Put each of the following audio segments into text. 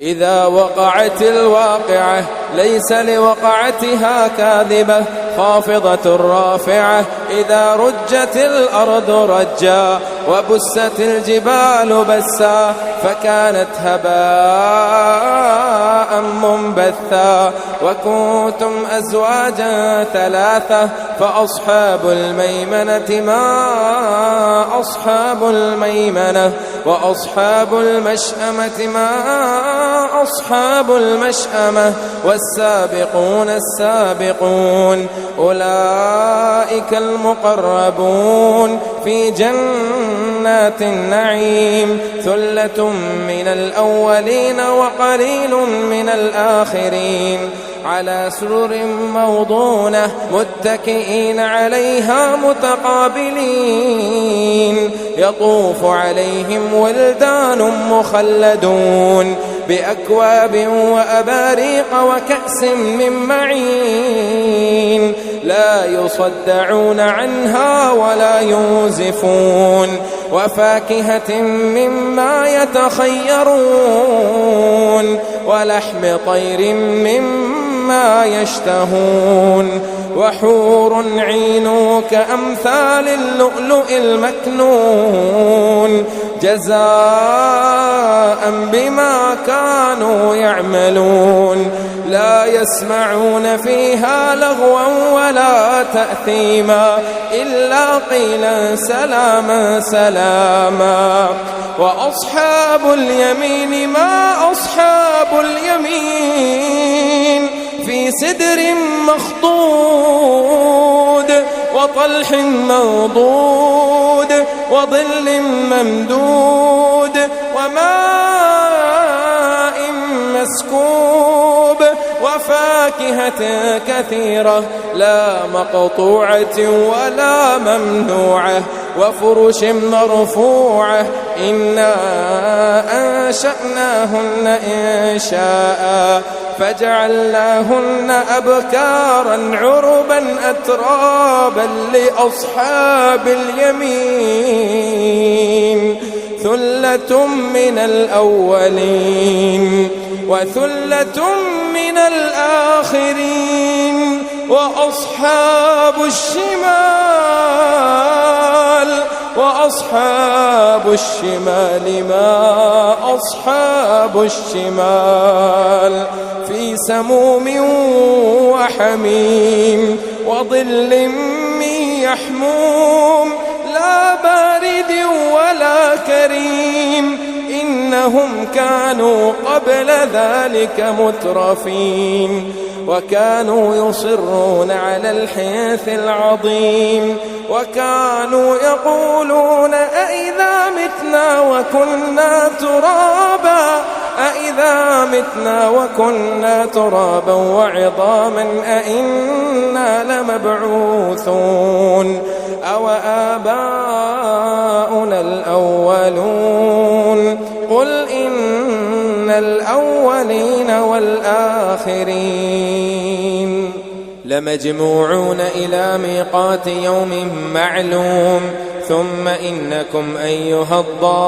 إذا وقعت الواقعة ليس لوقعتها كاذبة خافضة رافعة إذا رجت الأرض رجا وبست الجبال بسا فكانت هباء منبثا وكنتم أزواجا ثلاثة فأصحاب الميمنة ما أصحاب الميمنة وأصحاب المشأمة ما أصحاب المشأمة والسابقون السابقون أولئك المقربون في جنات النعيم ثلة من الأولين وقليل من الآخرين على سرر موضونة متكئين عليها متقابلين يطوف عليهم ولدان مخلدون بأكواب وأباريق وكأس من معين لا يصدعون عنها ولا ينزفون وفاكهة مما يتخيرون ولحم طير مما يشتهون وحور عين كأمثال اللؤلؤ المكنون جزاء بما كانوا يعملون لا يسمعون فيها لغوا ولا تأثيما إلا قيلا سلاما سلاما وأصحاب اليمين ما أصحاب اليمين في سدر مخضود وطلح منضود وظل ممدود وماء مسكوب وفاكهة كثيرة لا مقطوعة ولا ممنوعة وفرش مرفوعة إنا أنشأناهن إنشاء فجعلناهن أبكارا عربا أترابا لأصحاب اليمين ثلة من الأولين وثلة من الآخرين وأصحاب الشمال ما أصحاب الشمال في سموم وحميم وظل من يحموم لا بارد ولا كريم إنهم كانوا قبل ذلك مترفين وكانوا يصرون على الحنث العظيم وكانوا يقولون أئذا متنا وكنا ترابا أئذا متنا وكنا ترابا وعظاما أئنا لمبعوثون أو آباؤنا الأولون قل إن الأولين والآخرين لمجموعون إلى ميقات يوم معلوم ثم إنكم أيها الضالون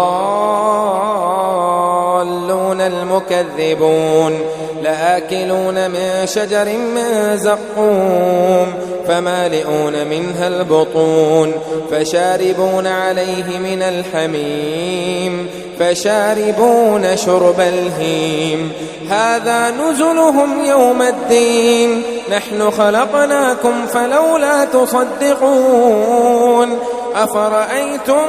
المكذبون لآكلون من شجر من زقوم فمالئون منها البطون فشاربون عليه من الحميم فشاربون شرب الهيم هذا نزلهم يوم الدين نحن خلقناكم فلولا تصدقون أفرأيتم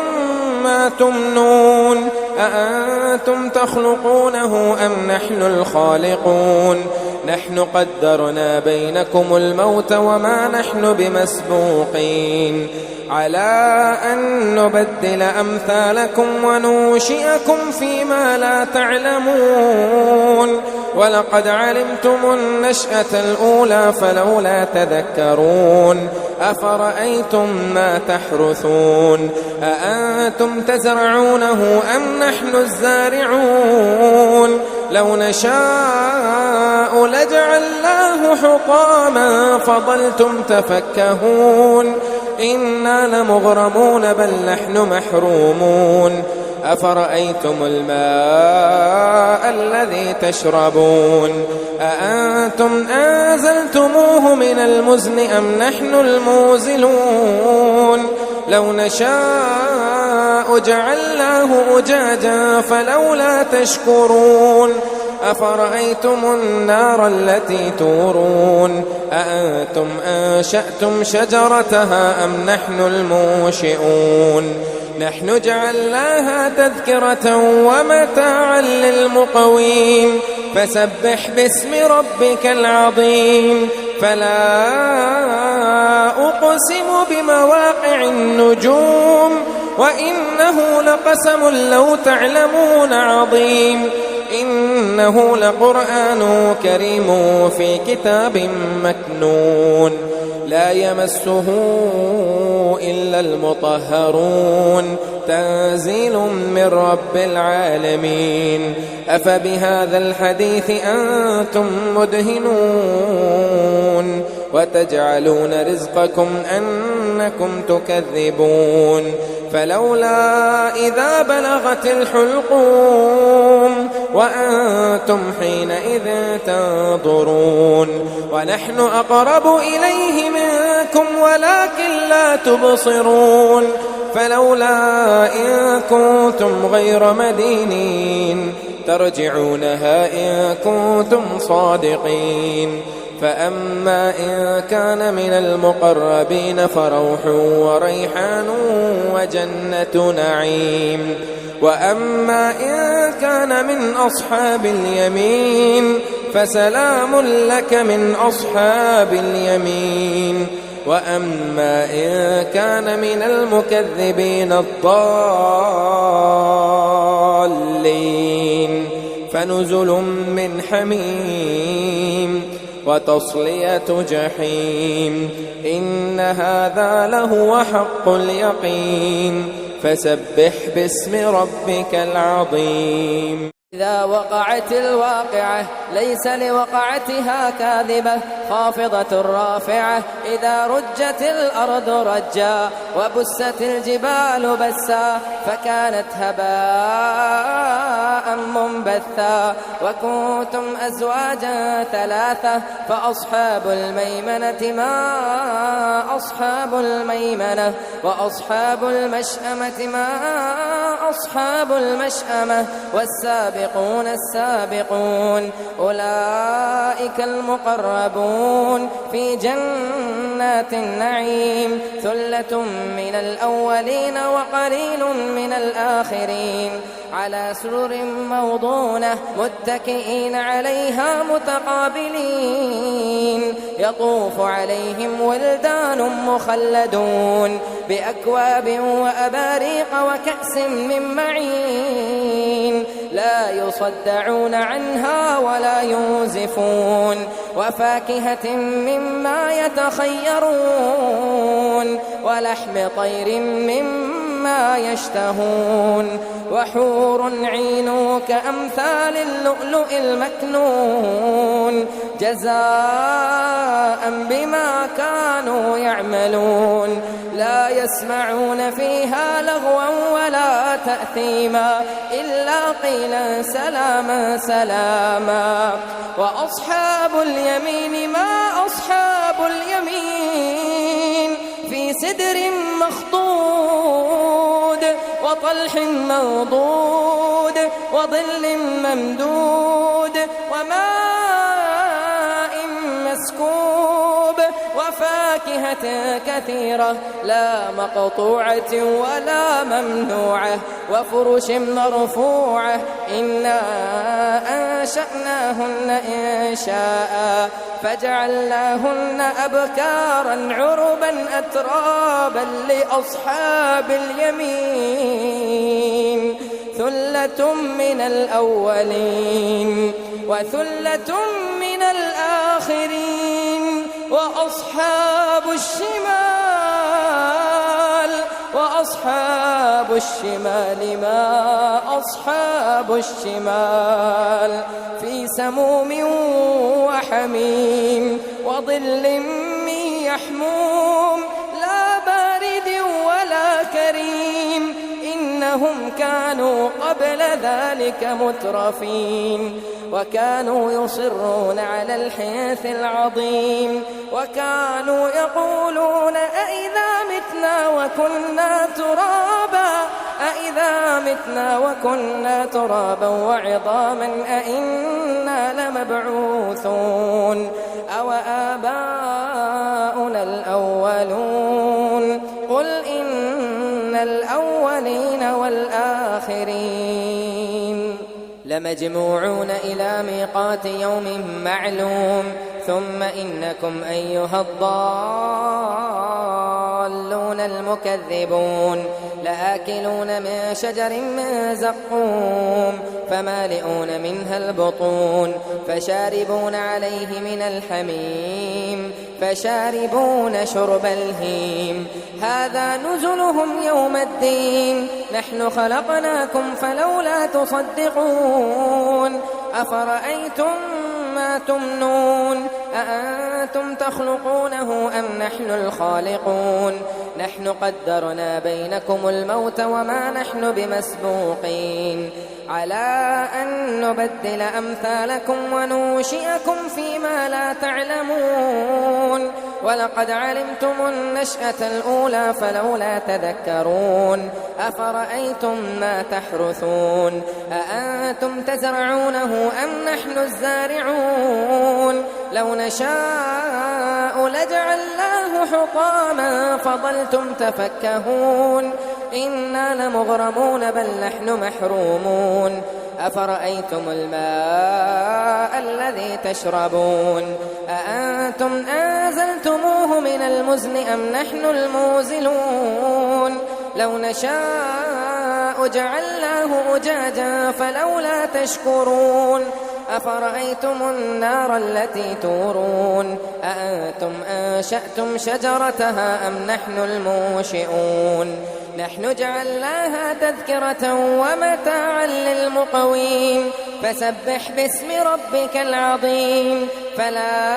ما تمنون أأنتم تخلقونه أم نحن الخالقون نحن قدرنا بينكم الموت وما نحن بمسبوقين على أن نبدل أمثالكم وننشئكم فيما لا تعلمون ولقد علمتم النشأة الأولى فلولا تذكرون أفرأيتم ما تحرثون أأنتم تزرعونه أم نحن الزارعون لو نشاء لجعلناه حطاما فظلتم تفكهون إنا لمغرمون بل نحن محرومون أفرأيتم الماء الذي تشربون أأنتم أنزلتموه من المزن أم نحن المنزلون لو نشاء جعلناه أجاجا فلولا تشكرون أفرأيتم النار التي تورون أأنتم أنشأتم شجرتها أم نحن المنشئون نحن جعلناها تذكرة ومتاعا للمقوين فسبح باسم ربك العظيم فلا أقسم بمواقع النجوم وإنه لقسم لو تعلمون عظيم إنه لقرآن كريم في كتاب مكنون لا يمسه إلا المطهرون تنزيل من رب العالمين أفبهذا الحديث أنتم مدهنون وتجعلون رزقكم أنكم تكذبون فلولا إذا بلغت الحلقوم وأنتم حينئذ تنظرون ونحن أقرب إليه منكم ولكن لا تبصرون فلولا إن كنتم غير مدينين ترجعونها إن كنتم صادقين فأما إن كان من المقربين فروح وريحان وجنة نعيم وأما إن كان من أصحاب اليمين فسلام لك من أصحاب اليمين وأما إن كان من المكذبين الضالين فنزل من حميم وتصلية جحيم إن هذا لهو حق اليقين فسبح باسم ربك العظيم إذا وقعت الواقعة ليس لوقعتها كاذبة خافضة رافعة إذا رجت الأرض رجا وبست الجبال بسا فكانت هباء منبثا وكنتم أزواجا ثلاثة فأصحاب الميمنة ما أصحاب الميمنة وأصحاب المشأمة ما أصحاب المشأمة والسابقون السابقون أولئك المقربون في جنات النعيم ثلة من الأولين وقليل من الآخرين على سرر موضونة متكئين عليها متقابلين يطوف عليهم ولدان مخلدون بأكواب وأباريق وكأس من معين لا يصدعون عنها ولا ينزفون وفاكهة مما يتخيرون ولحم طير مما يشتهون وحور عين كأمثال اللؤلؤ المكنون جزاء بما كانوا يعملون لا يسمعون فيها لغوا ولا تأثيما إلا قيلا سلاما سلاما وأصحاب اليمين ما أصحاب اليمين في سدر مخضود وطلح منضود وظل ممدود وماء مسكوب وفاكهة كثيرة لا مقطوعة ولا ممنوعة وفرش مرفوعة إنا أنشأناهن إنشاء فجعلناهن أبكارا عربا أترابا لأصحاب اليمين ثلة من الأولين وثلة من الآخرين وأصحاب الشمال ما أصحاب الشمال في سموم وحميم وظل من يحموم لا بارد ولا كريم إنهم إنهم كانوا قبل ذلك مترفين وكانوا يصرون على الحنث العظيم وكانوا يقولون أئذا متنا وكنا ترابا وعظاما أئنا لمبعوثون أو آباؤنا الأولون قل إن الأولين والآخرين لمجموعون إلى ميقات يوم معلوم ثم إنكم أيها الضالون المكذبون لآكلون من شجر من زقوم فمالئون منها البطون فشاربون عليه من الحميم فشاربون شرب الهيم هذا نزلهم يوم الدين نحن خلقناكم فلولا تصدقون أفرأيتم ما تمنون أأنتم تخلقونه أم نحن الخالقون نحن قدرنا بينكم الموت وما نحن بمسبوقين على أن نبدل أمثالكم وننشئكم فيما لا تعلمون ولقد علمتم النشأة الأولى فلولا تذكرون أفرأيتم ما تحرثون أأنتم تزرعونه أم نحن الزارعون لو نشاء لجعلناه حطاما فظلتم تفكهون إنا لمغرمون بل نحن محرومون أفرأيتم الماء الذي تشربون أأنتم أنزلتموه من المزن أم نحن الموزلون لو نشاء جعلناه أجاجا فلولا تشكرون أفرأيتم النار التي تورون أأنتم أنشأتم شجرتها أم نحن المنشئون نحن جعلناها تذكرة ومتاعا للمقوين فسبح باسم ربك العظيم فلا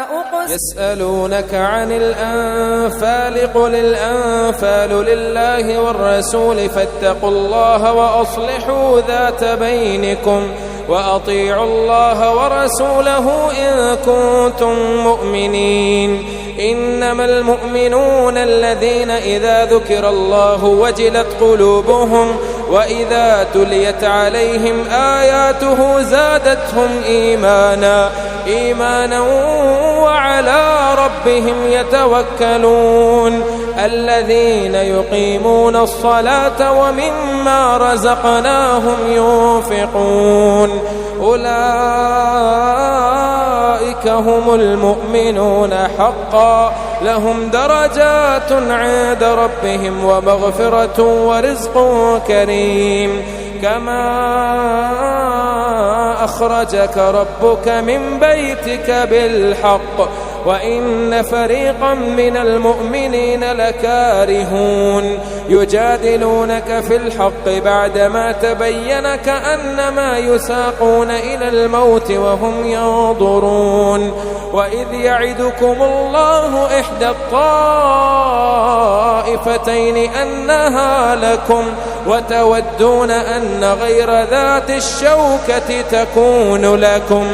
أقسم يسألونك عن الأنفال قل الأنفال لله والرسول فاتقوا الله وأصلحوا ذات بينكم وأطيعوا الله ورسوله إن كنتم مؤمنين إنما المؤمنون الذين إذا ذكر الله وجلت قلوبهم وإذا تليت عليهم آياته زادتهم إيمانا وعلى ربهم يتوكلون الذين يقيمون الصلاة ومما رزقناهم ينفقون أولئك هم المؤمنون حقا لهم درجات عند ربهم ومغفرة ورزق كريم كما أخرجك ربك من بيتك بالحق وإن فريقا من المؤمنين لكارهون يجادلونك في الحق بعدما تبين كأنما يساقون إلى الموت وهم ينظرون وإذ يعدكم الله إحدى الطائفتين أنها لكم وتودون أن غير ذات الشوكة تكون لكم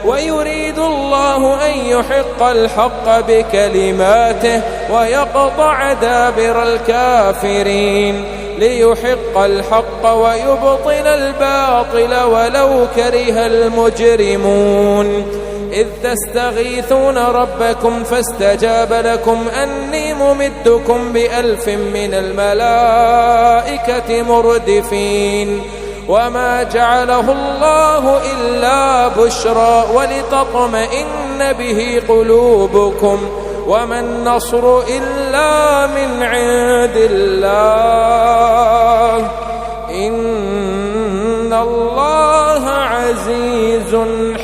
ويريد الله أن يحق الحق بكلماته ويقطع دابر الكافرين ليحق الحق ويبطل الباطل ولو كره المجرمون إذ تستغيثون ربكم فاستجاب لكم أني ممدكم ب1000 من الملائكة مردفين وما جعله الله إلا بشرى ولتطمئن به قلوبكم وما النصر إلا من عند الله إن الله عزيز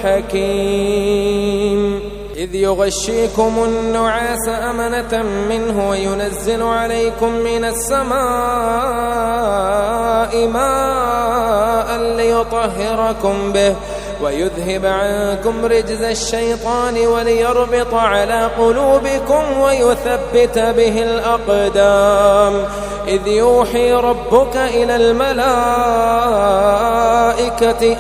حكيم إذ يغشيكم النعاس أمنة منه وينزل عليكم من السماء ماء ليطهركم به ويذهب عنكم رجز الشيطان وليربط على قلوبكم ويثبت به الأقدام إذ يوحي ربك إلى الملائكة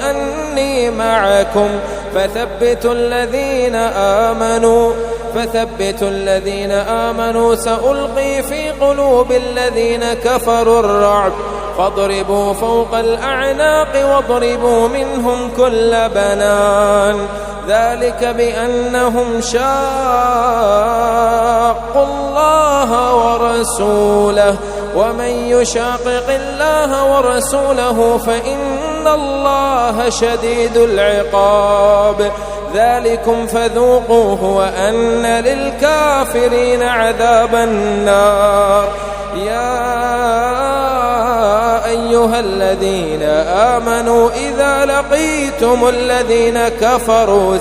أني معكم فثبتوا الذين آمنوا سألقي في قلوب الذين كفروا الرعب فاضربوا فوق الأعناق واضربوا منهم كل بنان ذلك بأنهم شاقوا الله ورسوله ومن يشاقق الله ورسوله فإن الله شديد العقاب ذلكم فذوقوه وأن للكافرين عذاب النار يا أيها الذين آمنوا إذا لقيتم الذين كفروا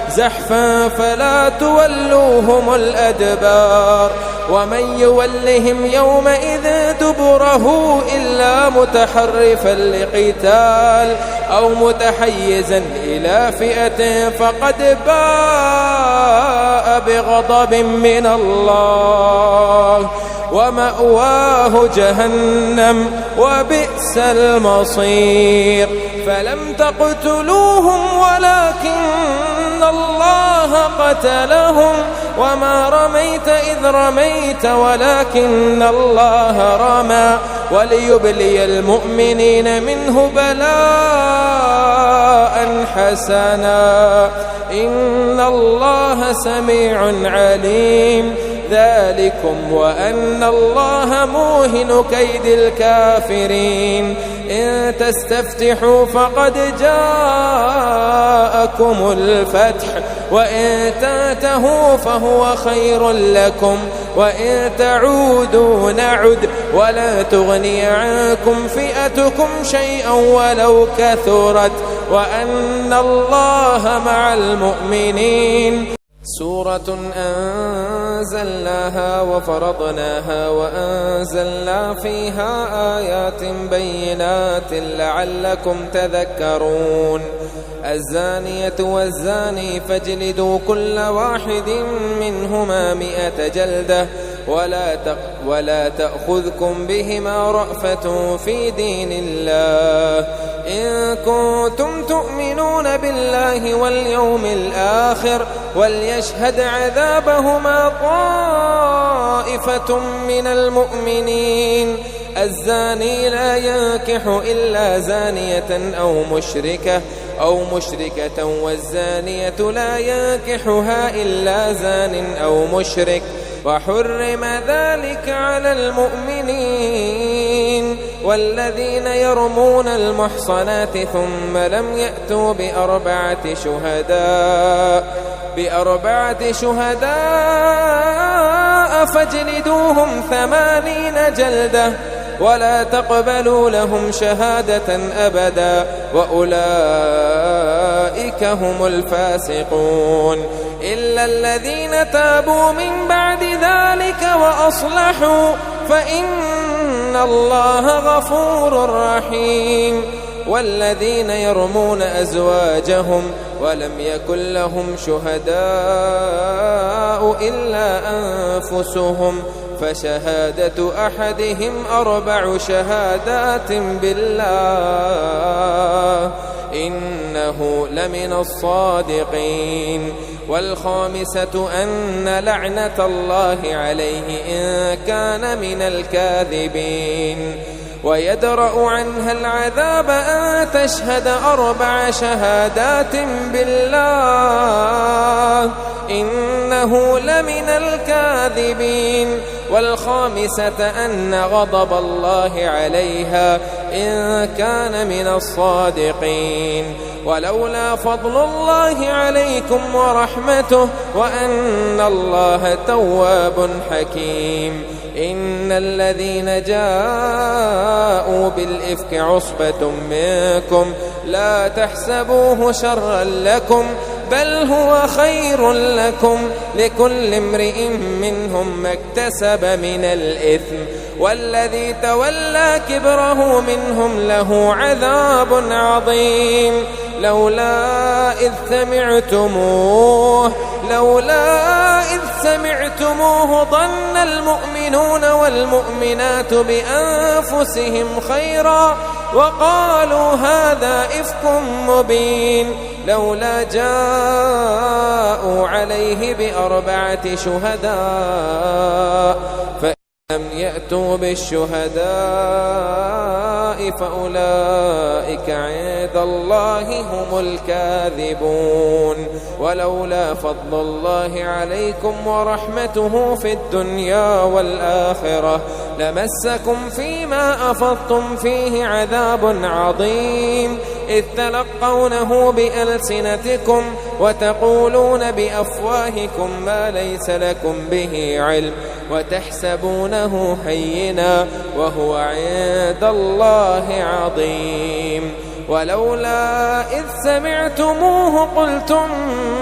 زحفا فلا تولوهم الأدبار ومن يولهم يومئذ دبره إلا متحرفا لقتال أو متحيزا إلى فئة فقد باء بغضب من الله ومأواه جهنم وبئس المصير فلم تقتلوهم ولكن الله قتلهم وما رميت إذ رميت ولكن الله رمى وليبلي المؤمنين منه بلاء حسنا إن الله سميع عليم ذلكم وأن الله موهن كيد الكافرين إن تستفتحوا فقد جاءكم الفتح وإن تنتهوا فهو خير لكم وإن تعودوا نعد ولا تغني عنكم فئتكم شيئا ولو كثرت وأن الله مع المؤمنين سورة أنزلناها وفرضناها وأنزلنا فيها آيات بينات لعلكم تذكرون الزانية والزاني فاجلدوا كل واحد منهما 100 جلدة ولا تأخذكم بهما رأفة في دين الله إن كنتم تؤمنون بالله واليوم الآخر وليشهد عذابهما طائفة من المؤمنين الزاني لا ينكح إلا زانية أو مشركة والزانية لا ينكحها إلا زان أو مشرك وحرم ذلك على المؤمنين والذين يرمون المحصنات ثم لم يأتوا بأربعة شهداء فاجلدوهم 80 جلدة ولا تقبلوا لهم شهادة أبدا وأولئك هم الفاسقون إلا الذين تابوا من بعد ذلك وأصلحوا فإن الله غفور رحيم والذين يرمون أزواجهم ولم يكن لهم شهداء إلا أنفسهم فشهادة أحدهم 4 شهادات بالله إنه لمن الصادقين والخامسة أن لعنة الله عليه إن كان من الكاذبين ويدرأ عنها العذاب أن تشهد 4 شهادات بالله إنه لمن الكاذبين والخامسة أن غضب الله عليها إن كان من الصادقين ولولا فضل الله عليكم ورحمته وأن الله تواب حكيم إن الذين جاءوا بالإفك عصبة منكم لا تحسبوه شرا لكم بل هو خير لكم لكل امرئ منهم ما اكتسب من الإثم والذي تولى كبره منهم له عذاب عظيم لولا إذ سمعتموه ظن المؤمنون والمؤمنات بأنفسهم خيرا وقالوا هذا إفك مبين لولا جاءوا عليه ب4 شهداء فإن لم يأتوا بالشهداء فأولئك عند الله هم الكاذبون ولولا فضل الله عليكم ورحمته في الدنيا والآخرة لمسكم فيما أفضتم فيه عذاب عظيم إذ تلقونه بألسنتكم وتقولون بأفواهكم ما ليس لكم به علم وتحسبونه هينا وهو عند الله عظيم ولولا إذ سمعتموه قلتم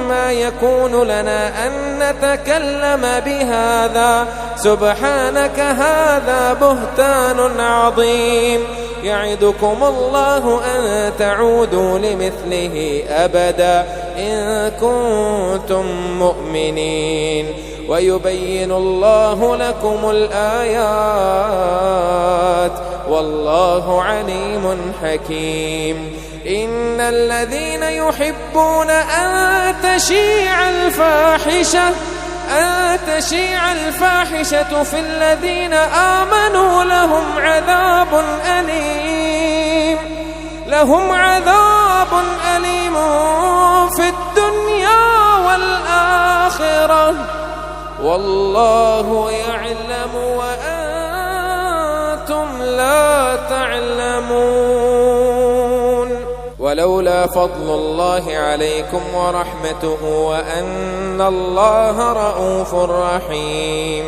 ما يكون لنا أن نتكلم بهذا سبحانك هذا بهتان عظيم يعدكم الله أن تعودوا لمثله أبدا إن كنتم مؤمنين ويبين الله لكم الآيات والله عليم حكيم إن الذين يحبون أن تشيع الفاحشة في الذين آمنوا لهم عذاب أليم في الدنيا والآخرة والله يعلم وأنتم لا تعلمون ولولا فضل الله عليكم ورحمته وأن الله رءوف رحيم